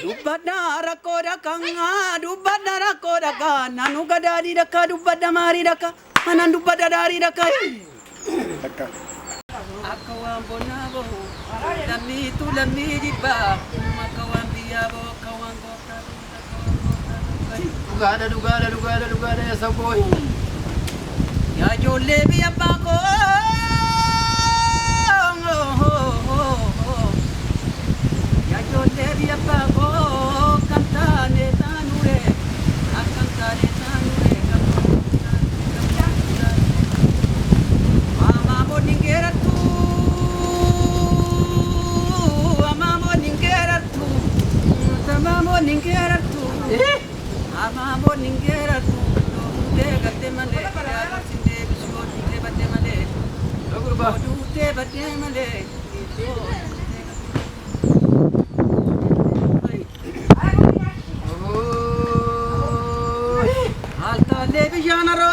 Dubbadda rakkoodha kangaa dubbadda rakkoodha kaa nanu gadaadhi dhakka dubbadda maarii dhakka anan dubbadda daarii dhakka akka waan bonnaa bahu lammiitu lammii jibbaa akka waan biyyaa bahu akka waan gooftaa dhugaadha ya sabooy yaa ijoollee biyya abbaa koo yaa ijoollee biyya abbaa koo kan taane taanure akkan taane taanure mama boningeeratu ama boningeeratu dee gatte malee yaa sinde bisoo dee batte malee gurba dee batte malee Altaale bishaanaro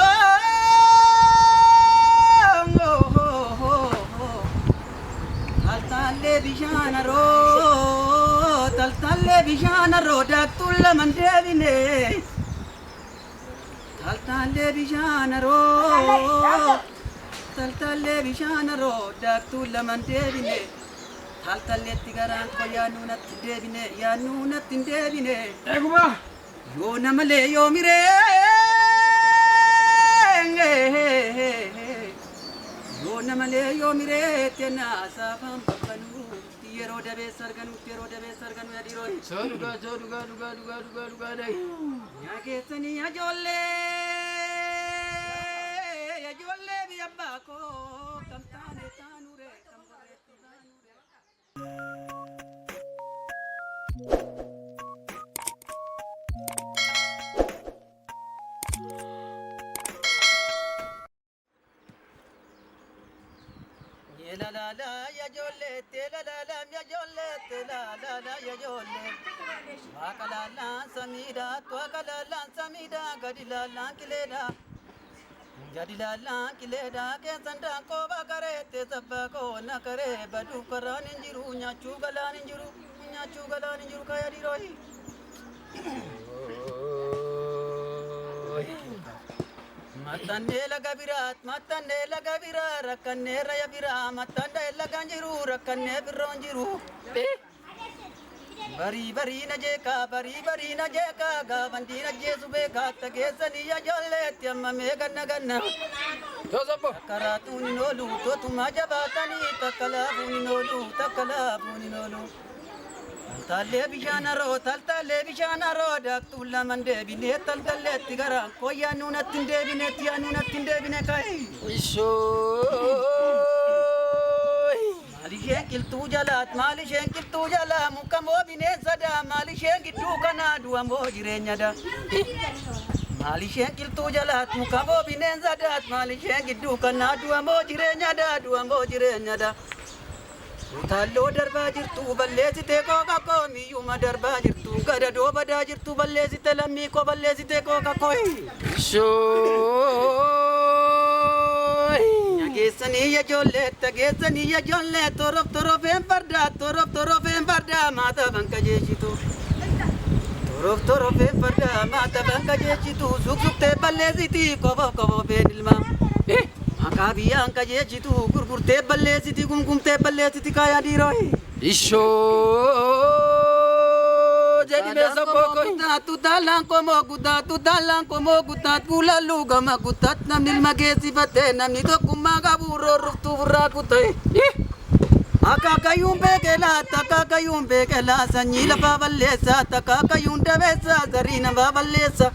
altaale bishaanaro taltaale bishaanaro daaktulla man deebine taltaale bishaanaro taltaale bishaanaro daaktulla man deebine taltaaleetti garaan ko yaannuunatti deebine yaannuunatti hin deebine eeguma yoo namalee yoo miree yoo namalee yoo miree teenaa saafaan bakkanuu yeroo dabeessa arganuu yadiroo soo dhugaa dhayi yaa keessanii ijoollee biyya abbaa koo kan taane taanure kan barreetti taanure la la la ya jolle la la la ya jolle la la la ya jolle akala samida to akala samida gadila kileda ke sanda ko bakare te sabba ko na kare badu karan injiru nyachu galan injiru kaya diroi matande laga bira rakkanne raya bira matande laga jiru rakkanne birron jiru bari na jeka ga bandina jesu be gatta gesani ya jolle tyamma me ganna to sabbo karatu ni nolu to tuma jabatani takala buni nolu Taltaale bishaanaro daaktulla man deebine taltalleetti gara koyyaa nuunatti hin deebine kai maal isheen qilxuu jalaa mukamoo bineensadha maal isheen gidduu kanaa du'amoo jireenyadha maal isheen qilxuu jalaat mukamoo bineensadha maal isheen gidduu kanaa du'amoo jireenyadha Utaaloo darbaa jirtu balleessite kooka koo miyyuma darbaa jirtu gada doobadaa jirtu balleessite lammii koo balleessite kooka koo Yageessanii ijoollee torofeen fardaa maata banka jeechitu torofeen fardaa maata banka jeechitu suqsuqtee balleessiti kobofeen ilmaa Akabiyaan kajeechitu gurgurtee balleessiti gumgumtee balleessiti kaya diroi ishoo jedhi beesa booko guddaatu daalaan komoo guddaat guulallu gama guddaat namni ilma geessifatte namni tokkummaa qabu roorruftuu burraa kutte akaakayyuun beekelaa sanyii lafaa balleessa akaakayyuun dabeessa zarii namaa balleessa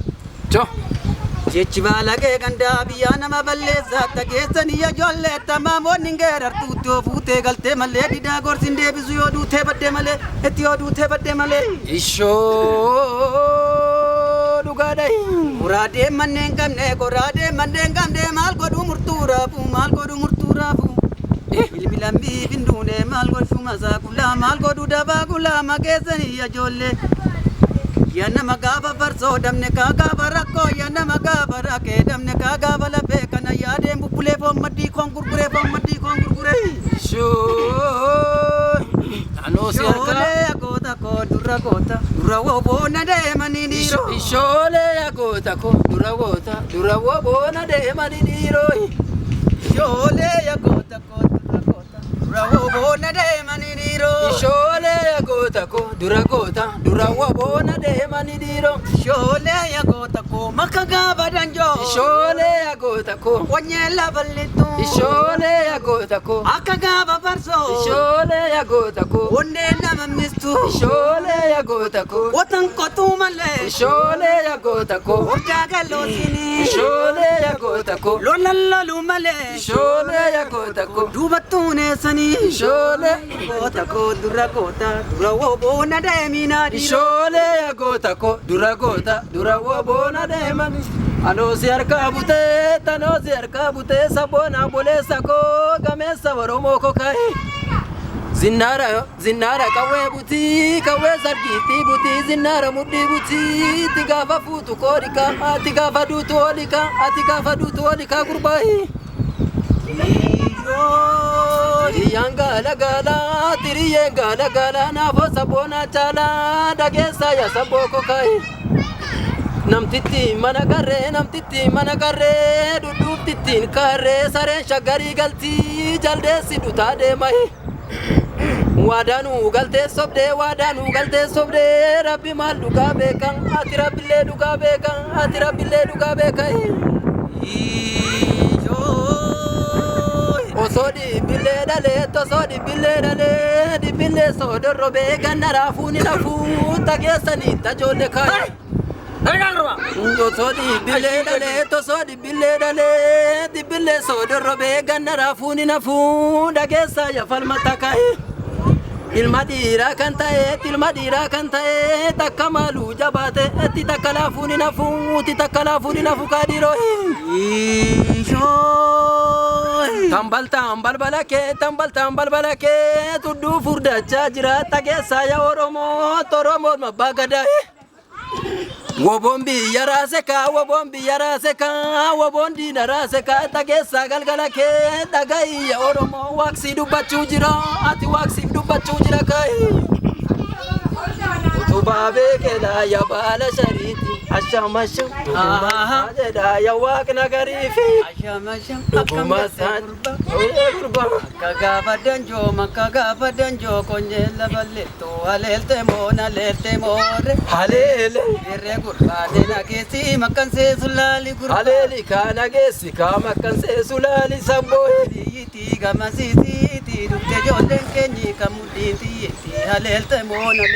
jechi balagee gandaa biyyaa nama balleessa tageessanii ijoollee tamaamoonni geerartuutti yoo fuutee galtee malee didaa gorsin deebisu yoo duutee baddee malee ishoo dhugaadhayi goraadee manneen qabne maal godhu murtuu raafu bilbilan biifinduune maal godhu masaaqulaa maal godhu dabaa gulaa mageessanii ijoollee Yana magaba farso damne kagaba rakko yana magaba rake damne kagaba labe kana yade mbupule fo madi kon gurgure shu dura wobona deemanii dhiiroo. Ishoolee yagoota koo dura wobona deemanii dhiiroo. Ishoolee yagoota koo dura wobona deemanii dhiiroo. Ishoolee yagoota koo dura wobona deemanii dhiiroo. Ishoolee yagoota koo makka gaafa danjoo. Ishoolee yagoota koo Wanyeella bal'ittuu. Ishoolee yagoota koo akka gaafa farsoo. Ishoolee yagoota koo Onneen nama mistuu. Ishoolee yagoota koo Watan qotuu malee. Ishoolee yagoota koo Urjaa galoosinii. Ishoolee yagoota koo Lolan loluu malee. Ishoolee yagoota koo Duubattuu neessanii. Ishoolee Goota koo dura wobona deeminaa dhiiroo. Ishoolee yagoota koo dura wobona deemanii. Anoosi harkaa butee sabboonaa boleessa koo gameessa Oromoo koo ka'e. Zinnaara qawwee butii qawwee sargiitti butii zinnaara mudhii butii ati gaafa fuutu koolika ati gaafa duutu oolika gurbaayi. Tiyyaan gaala tiriyyeen gaala naafoo sabboonaa caalaa dhageessaa yaa sabboo koo ka'e. Namtitti mana garree dudduubtittiin kaarree sareen shaggarii galtii jaldeessi dutaa deemayi. Waadaanuu galtee sobdee rabbi maal dhugaa beekan ati rabbillee dhugaa beekan. Osoo dhibbillee dhalee soodorrobee ganna raafuu ni lafuu tageessanii tajoollee kaayi. Osoo dhibbillee dhalee soodorrobee ganna raafuu ni lafuu dhageessaa yafalmata kaayi. Ilma dhiiraa kan ta'e takka maaluu jabaate itti takka laafuu ni nafu kaadhiroo. Tambaltaan balbala kee tudduu furdachaa jira tageessaa yaa Oromoon mabbaa gadaa'e. Woboon biyya raasekaa woboon diina raasekaa tageessaa galgala kee dhaga'i yaa Oromoo waaqsii dubbachuu jira ati waaqsiif dubbachuu jira kaayi. Utubaa beekelaa yaa baala shariiti ashamasham jedhaa yaa waaqna gariifi dhugumasaa gurba. Makka gaafa danjoo konyeella balleettuu haleelte moore. Haleele Irree gurbaate nageessi makkansee sulaali gurba. haleeli kaan ageessi kaa makkansee sulaali sabboohe. Tiyyiti gamasiisiiti dugde ijoolleen keenyi kan mudhiitiyyiti haleelte moore.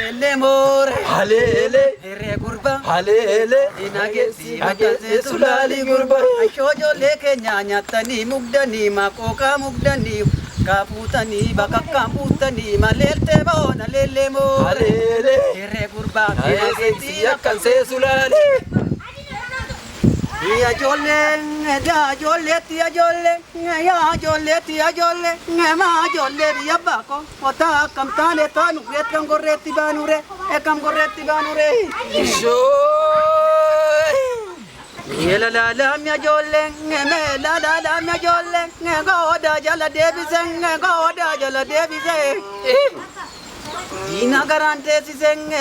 Haleele Irree gurba. haleele Nageessi makkansee sulaali gurba. Ashoo ijoollee keenya nyaatanii mugdanii maqooqaa mugdanii kaafuutanii bakakkaan buutanii maleelte moona leellee moore. haleele Irree gurba. haleessi akkansee sulaali. Ya jolle ma jolle biya bako ota kam tane tanu ekam gorretti banure Ishoo yela la la mi jolle me la la mi jolle goda jala debise Dina garante sisenge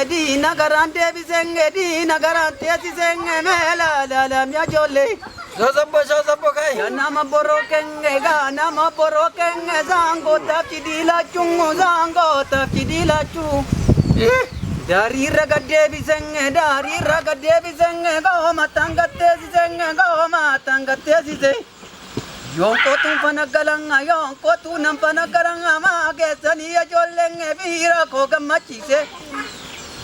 me la la mi jolle Sabbo kai Nama borokenge zango takidila chungu Dari raga devisenge go matangate sise Yonko tu nampanagalanga ma gesani ya jollenge vira ko gamachise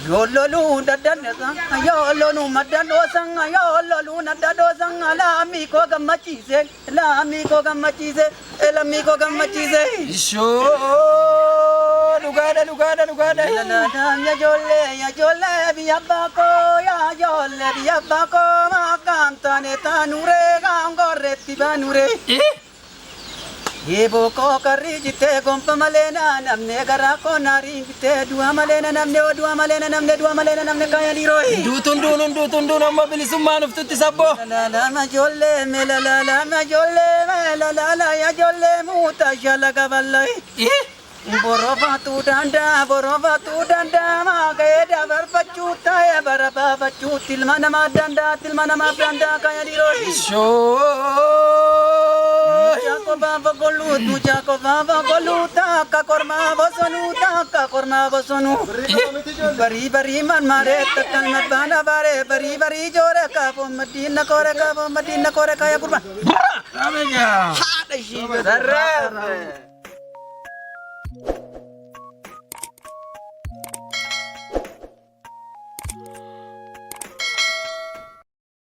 Yololu dadanesa yololu madanosa yololu nadadosa lami ko gamachise Ishoo lugada ya jolle biyabako makantane tanure gangoretti banure Yebo ko kari jite kompa malena namne gara ko nari jite dua malena namne kaya diroi Dutun amma bilisummaan uftutti sabbo la ma jolle ya jolle muta shala gavallai Borofatu danda makaya dabar pacuta ya baraba pacut tilmana madanda danda kaya diroi. Show. Muchako baba goluta ka korma bosonu. Bari man mare takkan mabana bare bari jore ka madina kore kaya kurban. Amenya. Ada sih.